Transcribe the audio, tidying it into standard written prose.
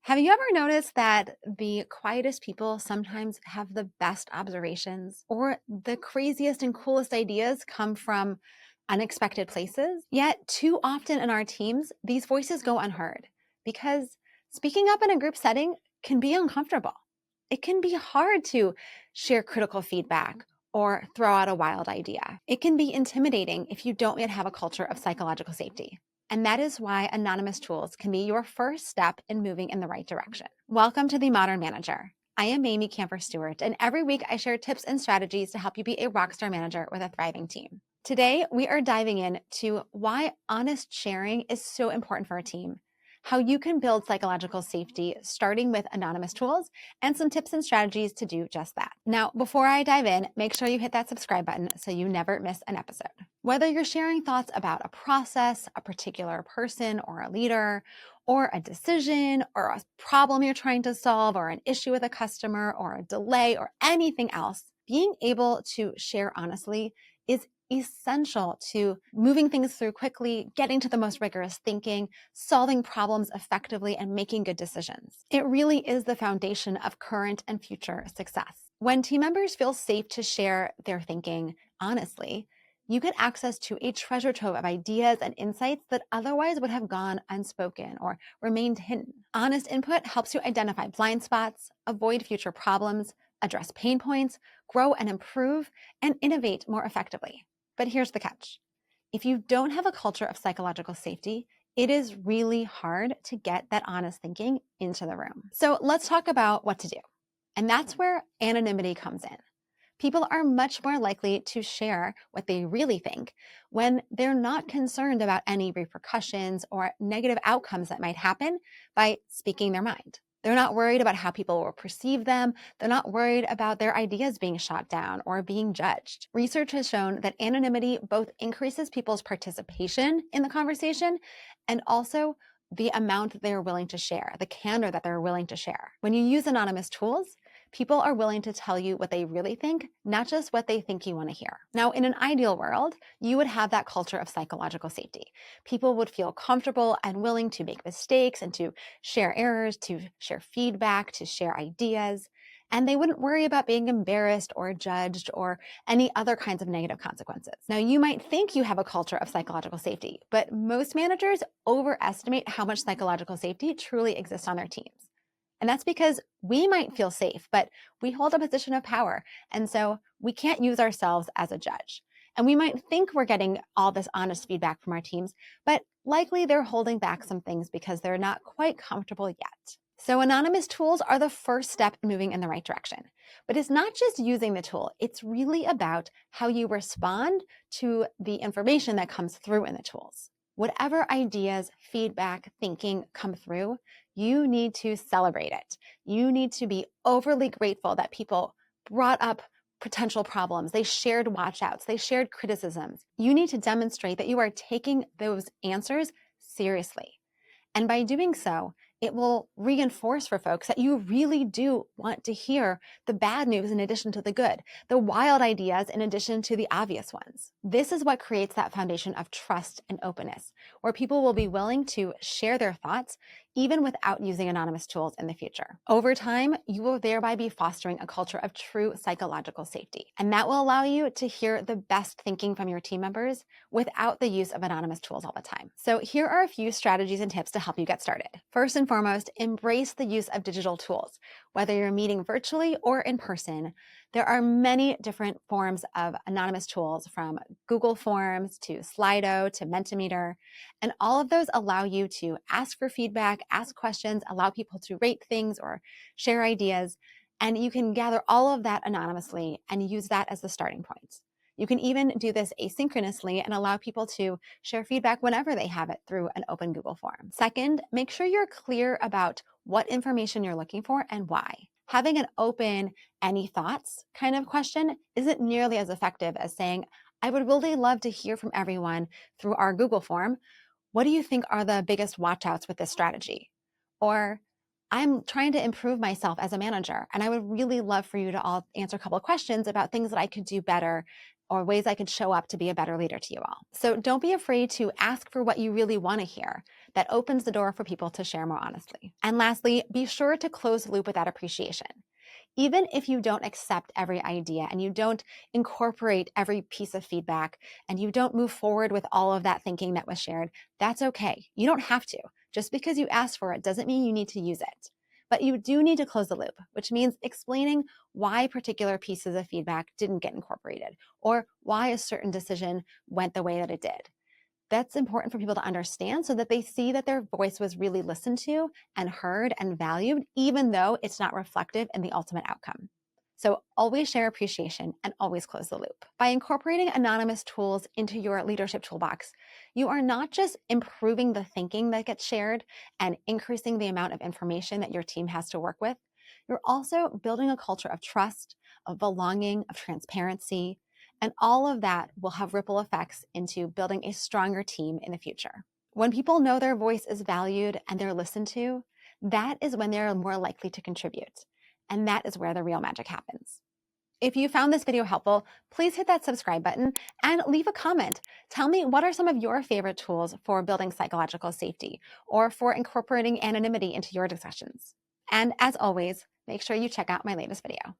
Have you ever noticed that the quietest people sometimes have the best observations or the craziest and coolest ideas come from unexpected places? Yet, too often in our teams, these voices go unheard because speaking up in a group setting can be uncomfortable. It can be hard to share critical feedback or throw out a wild idea. It can be intimidating if you don't yet have a culture of psychological safety. And that is why anonymous tools can be your first step in moving in the right direction. Welcome to the Modern Manager. I am Amy Camper Stewart, and every week I share tips and strategies to help you be a rockstar manager with a thriving team. Today, we are diving into why honest sharing is so important for a team, how you can build psychological safety starting with anonymous tools, and some tips and strategies to do just that. Now, before I dive in, make sure you hit that subscribe button so you never miss an episode. Whether you're sharing thoughts about a process, a particular person or a leader, or a decision, or a problem you're trying to solve, or an issue with a customer, or a delay, or anything else, being able to share honestly is essential to moving things through quickly, getting to the most rigorous thinking, solving problems effectively, and making good decisions. It really is the foundation of current and future success. When team members feel safe to share their thinking honestly, you get access to a treasure trove of ideas and insights that otherwise would have gone unspoken or remained hidden. Honest input helps you identify blind spots, avoid future problems, address pain points, grow and improve, and innovate more effectively. But here's the catch. If you don't have a culture of psychological safety, it is really hard to get that honest thinking into the room. So let's talk about what to do. And that's where anonymity comes in. People are much more likely to share what they really think when they're not concerned about any repercussions or negative outcomes that might happen by speaking their mind. They're not worried about how people will perceive them. They're not worried about their ideas being shot down or being judged. Research has shown that anonymity both increases people's participation in the conversation and also the amount that they're willing to share, the candor that they're willing to share. When you use anonymous tools, people are willing to tell you what they really think, not just what they think you want to hear. Now, in an ideal world, you would have that culture of psychological safety. People would feel comfortable and willing to make mistakes and to share errors, to share feedback, to share ideas. And they wouldn't worry about being embarrassed or judged or any other kinds of negative consequences. Now, you might think you have a culture of psychological safety, but most managers overestimate how much psychological safety truly exists on their teams. And that's because we might feel safe, but we hold a position of power. And so we can't use ourselves as a judge. And we might think we're getting all this honest feedback from our teams, but likely they're holding back some things because they're not quite comfortable yet. So anonymous tools are the first step in moving in the right direction. But it's not just using the tool. It's really about how you respond to the information that comes through in the tools. Whatever ideas, feedback, thinking come through, you need to celebrate it. You need to be overly grateful that people brought up potential problems. They shared watchouts. They shared criticisms. You need to demonstrate that you are taking those answers seriously. And by doing so, it will reinforce for folks that you really do want to hear the bad news in addition to the good, the wild ideas in addition to the obvious ones. This is what creates that foundation of trust and openness, where people will be willing to share their thoughts even without using anonymous tools in the future. Over time, you will thereby be fostering a culture of true psychological safety, and that will allow you to hear the best thinking from your team members without the use of anonymous tools all the time. So here are a few strategies and tips to help you get started. First and foremost, embrace the use of digital tools. Whether you're meeting virtually or in person, there are many different forms of anonymous tools, from Google Forms to Slido to Mentimeter, and all of those allow you to ask for feedback, ask questions, allow people to rate things or share ideas, and you can gather all of that anonymously and use that as the starting point. You can even do this asynchronously and allow people to share feedback whenever they have it through an open Google form. Second, make sure you're clear about what information you're looking for and why. Having an open, any thoughts kind of question isn't nearly as effective as saying, I would really love to hear from everyone through our Google form. What do you think are the biggest watchouts with this strategy? Or, I'm trying to improve myself as a manager, and I would really love for you to all answer a couple of questions about things that I could do better or ways I could show up to be a better leader to you all. So don't be afraid to ask for what you really want to hear. that opens the door for people to share more honestly. And lastly, be sure to close the loop with that appreciation. Even if you don't accept every idea and you don't incorporate every piece of feedback and you don't move forward with all of that thinking that was shared, that's okay. You don't have to. Just because you asked for it doesn't mean you need to use it. But you do need to close the loop, which means explaining why particular pieces of feedback didn't get incorporated or why a certain decision went the way that it did. That's important for people to understand so that they see that their voice was really listened to and heard and valued, even though it's not reflective in the ultimate outcome. So always share appreciation and always close the loop. By incorporating anonymous tools into your leadership toolbox, you are not just improving the thinking that gets shared and increasing the amount of information that your team has to work with, you're also building a culture of trust, of belonging, of transparency, and all of that will have ripple effects into building a stronger team in the future. When people know their voice is valued and they're listened to, that is when they're more likely to contribute. And that is where the real magic happens. If you found this video helpful, please hit that subscribe button and leave a comment. Tell me, what are some of your favorite tools for building psychological safety or for incorporating anonymity into your discussions? And as always, make sure you check out my latest video.